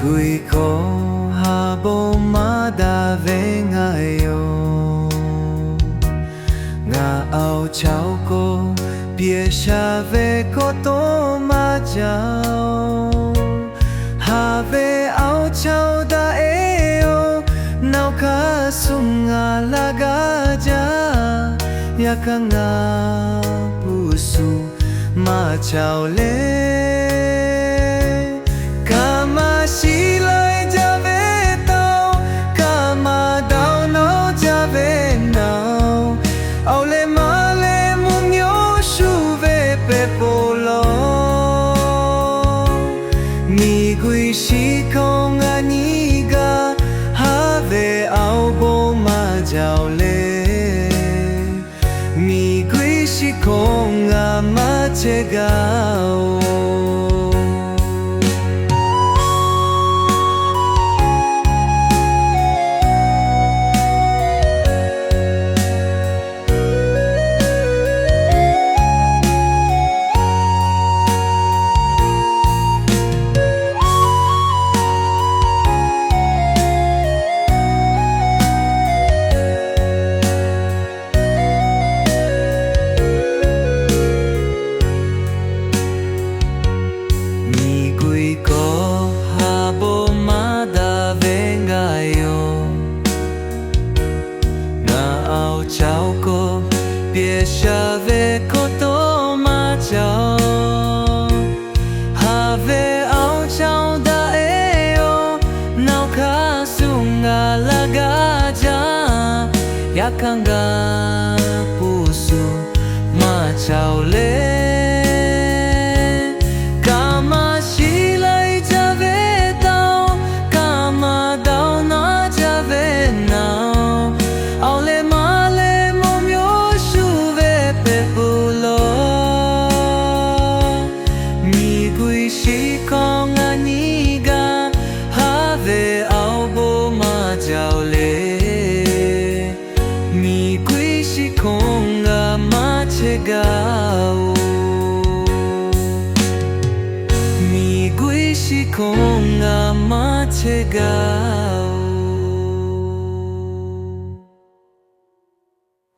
gui ko habo mada ve ngayo nga ao chao ko bia sha ve ko to ma chao ha ve ao chao da eo nau ka sunga laga ja ya ka nga pusu ma chao le kama silai jave tao kama dao no jave nao aule male mumyo shuve pe polo mi gui shi kong aniga have ao bo ma jao le mi gui shi kong ma che gao chao ko bia sha ve ko to ma chao ha ve ao chao da eo nau ka sunga laga ja ya kanga pusu ma chao le gao mi gui shi kong ma che gao